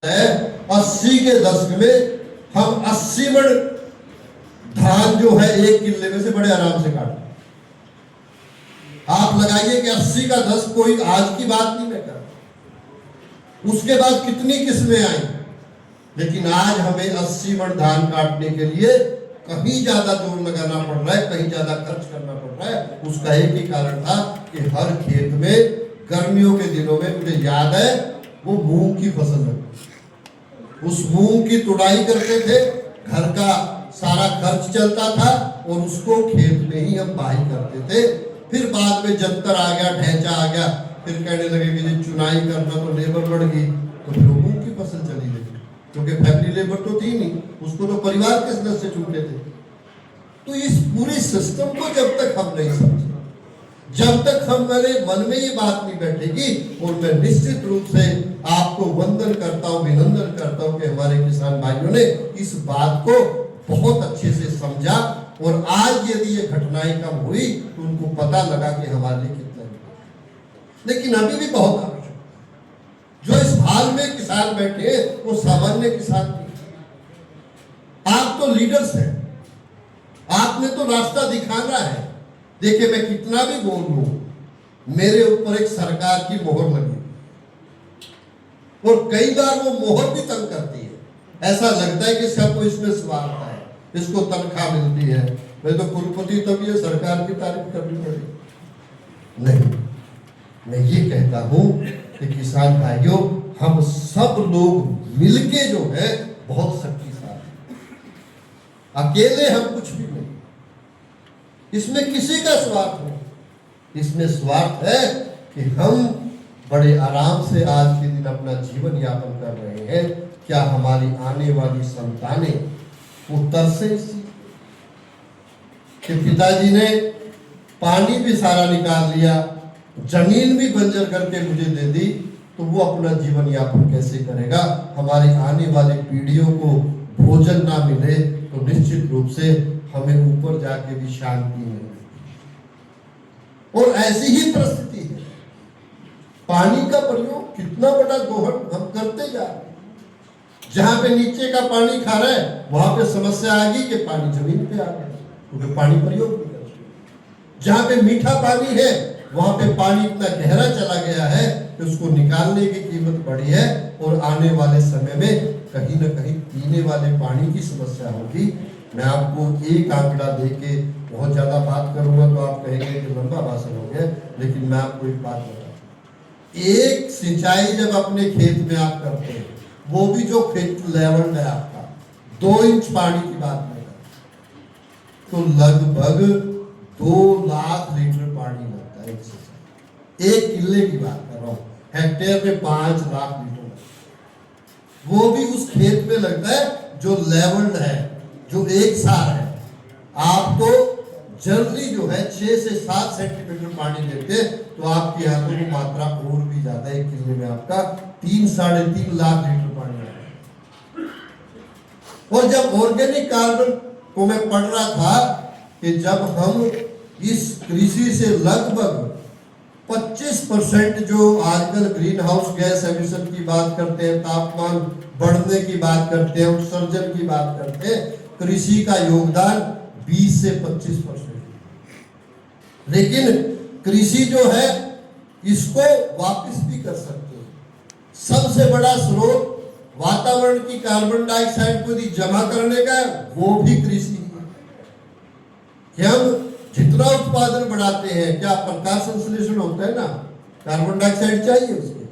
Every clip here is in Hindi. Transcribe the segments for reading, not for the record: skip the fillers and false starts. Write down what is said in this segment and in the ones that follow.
है 80 के दशक में हम 80 मण धान जो है एक किले में से बड़े आराम से काटते। आप लगाइए कि 80 का 10 कोई आज की बात नहीं मैं कर। उसके बाद कितनी किस्में आई, लेकिन आज हमें 80 मण धान काटने के लिए कहीं ज्यादा जोर लगाना पड़ रहा है, कहीं ज्यादा खर्च करना पड़ रहा है। उसका एक ही कारण था कि हर खेत में गर्मियों के दिनों में, मुझे याद है वो मूंग की फसल लगी, उस मूंग की तुड़ाई करते थे, घर का सारा खर्च चलता था और उसको खेत में ही हम बाही करते थे। फिर बाद में जंतर आ गया, ढैंचा आ गया, फिर कहने लगे कि जी चुनाई करना तो लेबर बढ़ गई, तो फिर मूंग की फसल चली गई, क्योंकि फैमिली लेबर तो थी नहीं, उसको तो परिवार के सदस्य चुनते थे। तो इस पूरे सिस्टम को जब तक हम नहीं समझे, जब तक हमारे मन में ये बात नहीं बैठेगी, और मैं निश्चित रूप से आपको वंदन करता हूँ, अभिनंदन करता हूँ कि हमारे किसान भाइयों ने इस बात को बहुत अच्छे से समझा, और आज यदि ये घटनाएं कम हुई तो उनको पता लगा कि हमारे लिए कितना है। लेकिन अभी भी बहुत आवश्यक, जो इस हाल में किसान बैठे वो सामान्य किसान नहीं। आप तो लीडर्स हैं, आपने तो रास्ता दिखाना है। देखिए मैं कितना भी बोल लूं, मेरे ऊपर एक सरकार की मोहर लगी, और कई बार वो मोहर भी तंग करती है। ऐसा लगता है कि सबको इसमें स्वार्थ है, इसको तनख्वाह मिलती है, मैं तो कुलपति तब ये सरकार की तारीफ करनी पड़ेगी। नहीं, मैं ये कहता हूं कि किसान भाइयों, हम सब लोग मिलके जो है बहुत शक्तिशाली, अकेले हम कुछ भी नहीं। इसमें किसी का स्वार्थ नहीं, इसमें स्वार्थ है कि हम बड़े आराम से आज के दिन अपना जीवन यापन कर रहे हैं। क्या हमारी आने वाली संतानें वो तरसे कि पिताजी ने पानी भी सारा निकाल लिया, जमीन भी बंजर करके मुझे दे दी, तो वो अपना जीवन यापन कैसे करेगा? हमारी आने वाली पीढ़ियों को भोजन ना मिले तो निश्चित रूप से हमें ऊपर जाके भी शांति नहीं। और ऐसी ही परिस्थिति है, पानी का प्रयोग कितना बड़ा दोहन हम करते जा रहे हैं। जहां पे नीचे का पानी खा रहा है वहां पे समस्या आ गई कि पानी जमीन पे आ गया, क्योंकि पानी प्रयोग नहीं करते। जहां पे मीठा पानी है वहां पे पानी इतना गहरा चला गया है कि उसको निकालने की कीमत बढ़ी है, और आने वाले समय में कहीं ना कहीं पीने वाले पानी की समस्या होगी। मैं आपको एक आंकड़ा देके बहुत ज्यादा बात करूंगा तो आप कहेंगे कि लंबा भाषण हो गया, लेकिन मैं आपको एक बात बताऊं, एक सिंचाई जब अपने खेत में आप करते हैं, वो भी जो खेत लेवल है आपका 2 इंच पानी की बात नहीं करते, तो लगभग 2 लाख लीटर पानी लगता है एक किले की बात कर रहा हूं, हेक्टेयर में 5 लाख लीटर, वो भी उस खेत में लगता है जो लेवल्ड है, जो एक सार है। आपको जल्दी जो है 6 से 7 सेंटीमीटर पानी देते तो आपकी हाथों की मात्रा और भी ज्यादा, एक किले में आपका 3-3.5 लाख लीटर पानी आता है। और जब ऑर्गेनिक कार्बन को मैं पढ़ रहा था कि जब हम इस कृषि से लगभग 25% जो आजकल ग्रीन हाउस गैस एमिशन की बात करते हैं, तापमान बढ़ने की बात करते हैं, उत्सर्जन की बात करते हैं, कृषि का योगदान 20 से 25%। लेकिन कृषि जो है इसको वापस भी कर सकते हैं। सबसे बड़ा स्रोत वातावरण की कार्बन डाइऑक्साइड को जमा करने का वो भी कृषि है। कि हम जितना उत्पादन बढ़ाते हैं, क्या प्रकाश संश्लेषण होता है ना, कार्बन डाइऑक्साइड चाहिए उसके।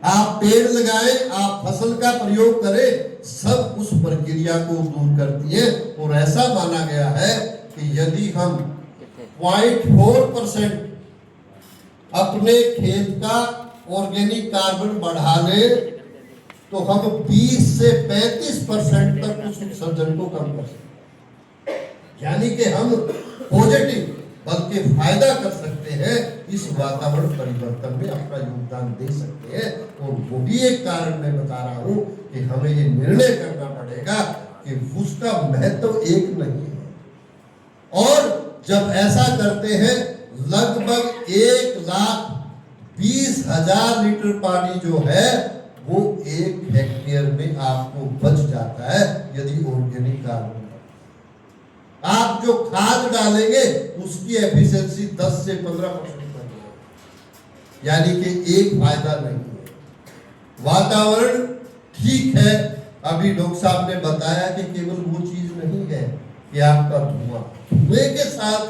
आप पेड़ लगाएं, आप फसल का प्रयोग करें, सब उस प्रक्रिया को दूर करती है। और ऐसा माना गया है कि यदि हम 0.4% अपने खेत का ऑर्गेनिक कार्बन बढ़ा ले तो हम 20 से 35% तक उस उत्सर्जन को कम कर सकते हैं। यानी कि हम पॉजिटिव बल्कि फायदा कर सकते हैं, इस वातावरण परिवर्तन में अपना योगदान दे सकते हैं। और वो भी एक कारण मैं बता रहा हूं कि हमें ये निर्णय करना पड़ेगा कि उसका महत्व एक नहीं है। और जब ऐसा करते हैं, लगभग 1,20,000 लीटर पानी जो है वो 1 हेक्टेयर में आपको बच जाता है यदि ऑर्गेनिक कार्बन। आप जो खाद डालेंगे उसकी एफिशिएंसी 10 से 15% है, यानी कि एक फायदा नहीं है। वातावरण ठीक है, अभी डॉक्टर साहब ने बताया कि केवल वो चीज नहीं है कि आपका धुएं के साथ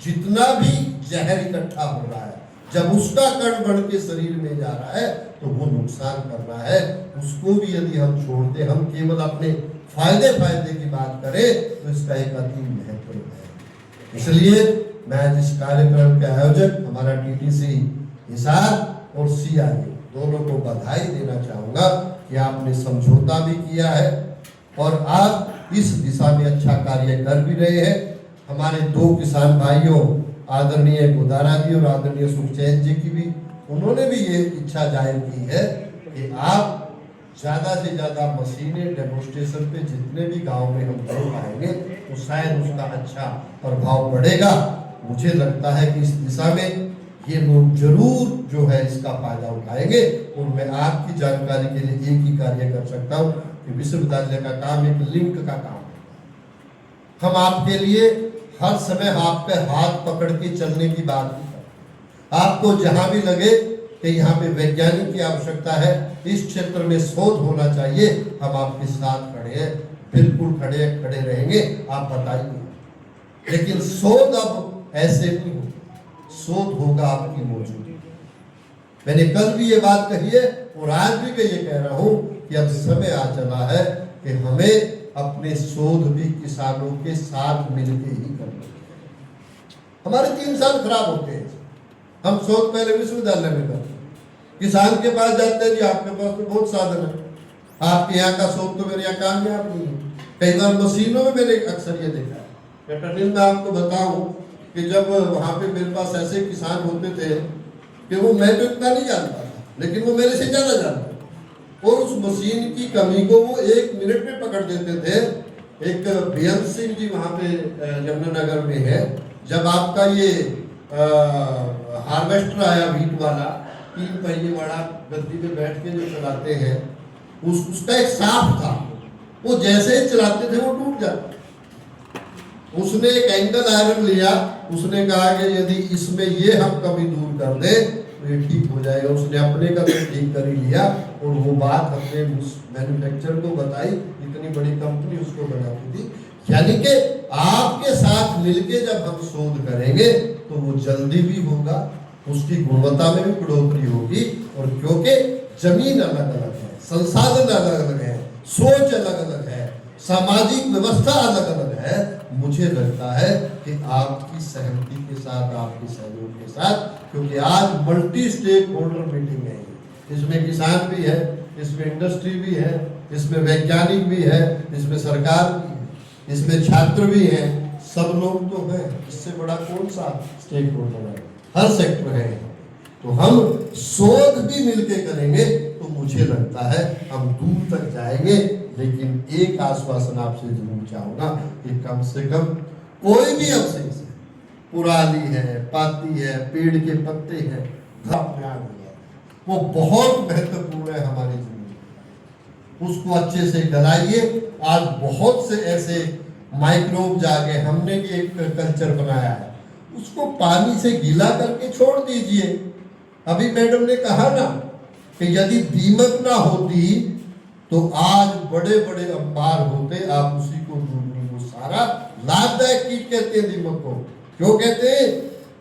जितना भी जहर इकट्ठा हो रहा है, जब उसका कण बढ़ के शरीर में जा रहा है तो वो नुकसान कर रहा है। उसको भी यदि हम छोड़ दें, हम केवल अपने फायदे की बात करें तो इसका एक अति महत्व है। इसलिए मैं जिस कार्यक्रम के आयोजक हमारा टीटीसी हिसार और सीआईए दोनों को बधाई देना चाहूंगा कि आपने समझौता भी किया है और आप इस दिशा में अच्छा कार्य कर भी रहे हैं। हमारे 2 किसान भाइयों आदरणीय गोदारा जी और आदरणीय सुखचैन जी की भी, उन्होंने भी ये इच्छा जाहिर की है कि आप ज्यादा से ज्यादा मशीनें डेमोन्स्ट्रेशन पे जितने भी गांव में हम दे पाएंगे तो शायद उसका अच्छा प्रभाव पड़ेगा। मुझे लगता है कि इस दिशा में ये लोग जरूर जो है इसका फायदा उठाएंगे और मैं आपकी जानकारी के लिए एक ही कार्य कर सकता हूँ कि विश्वविद्यालय का काम एक लिंक का काम है। हम आपके लिए हर समय आपके हाथ पकड़ के चलने की बात नहीं करते। आपको जहां भी लगे कि यहाँ पे वैज्ञानिक की आवश्यकता है, इस क्षेत्र में शोध होना चाहिए, हम आपके साथ खड़े हैं, बिल्कुल खड़े रहेंगे। आप बताइए, लेकिन शोध अब ऐसे नहीं होगा, शोध होगा आपकी मौजूदगी। मैंने कल भी ये बात कही है और आज भी मैं ये कह रहा हूं कि अब समय आ चला है कि हमें अपने शोध भी किसानों के साथ मिलकर ही करना। हमारे 3 साल खराब होते हैं, हम शोध पहले विश्वविद्यालय में करते हैं, किसान के पास जाते हैं, जी आपके पास तो बहुत साधन है, आपके यहाँ का शोध तो मेरे यहाँ कामयाब नहीं है। कई बार मशीनों में मैंने अक्सर ये देखा है। मैं आपको बताऊं कि जब वहाँ पे मेरे पास ऐसे किसान होते थे कि वो, मैं तो इतना नहीं जानता था लेकिन वो मेरे से ज्यादा जानते और उस मशीन की कमी को वो 1 मिनट में पकड़ देते थे। एक बेअंत सिंह जी वहाँ पे यमुनानगर में है, जब आपका ये हार्वेस्टर आया व्हीट वाला, 3 पहिए वाला, गद्दी पे बैठ के जो चलाते हैं, उसका एक साफ था, वो जैसे ही चलाते थे वो टूट जाता। उसने एक एंगल आयरन लिया, उसने कहा कि यदि इसमें ये हम कभी दूर कर दे तो ये ठीक हो जाएगा। उसने अपने का तो ठीक कर ही लिया और वो बात अपने मैन्युफैक्चरर को बताई, इतनी बड़ी कंपनी उसको बनाती थी। यानी कि आपके साथ मिलके जब हम शोध करेंगे तो वो जल्दी भी होगा, उसकी गुणवत्ता में भी बढ़ोतरी होगी। और क्योंकि जमीन अलग अलग है, संसाधन अलग अलग है, सोच अलग अलग है, सामाजिक व्यवस्था अलग अलग है, मुझे लगता है कि आपकी सहमति के साथ, आपके सहयोग के साथ, क्योंकि आज मल्टी स्टेक होल्डर मीटिंग है, इसमें किसान भी है, इसमें इंडस्ट्री भी है, इसमें वैज्ञानिक भी है, इसमें सरकार भी है, इसमें छात्र भी हैं, सब लोग तो हैं। इससे बड़ा कौन सा स्टेक होल्डर है? हर सेक्टर है। तो हम शोध भी मिलके करेंगे तो मुझे लगता है हम दूर तक जाएंगे। लेकिन एक आश्वासन आपसे जरूर चाहूंगा कि कम से कम कोई भी अवशेष है, पुराली है, पाती है, पेड़ के पत्ते हैं, वो बहुत महत्वपूर्ण है हमारी जिंदगी में, उसको अच्छे से गलाइए। आज बहुत से ऐसे माइक्रोब आ गए, हमने भी एक कल्चर बनाया है, उसको पानी से गीला करके छोड़ दीजिए। अभी मैडम ने कहा ना कि यदि दीमक ना होती तो आज बड़े बड़े अंबार होते, आप उसी को ढूंढनी। वो सारा लाभदायक कीट कहते हैं दीमक को। क्यों कहते हैं?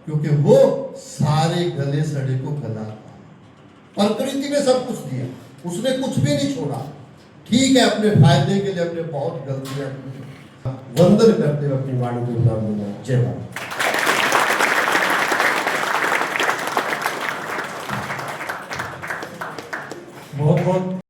क्योंकि वो सारे गले सड़े को गलाता है। प्रकृति ने सब कुछ दिया, उसने कुछ भी नहीं छोड़ा। ठीक है, अपने फायदे के लिए अपने बहुत गलतियां की। वंदन करते हुए अपनी वाणी को नाम दूंगा। जय भारत।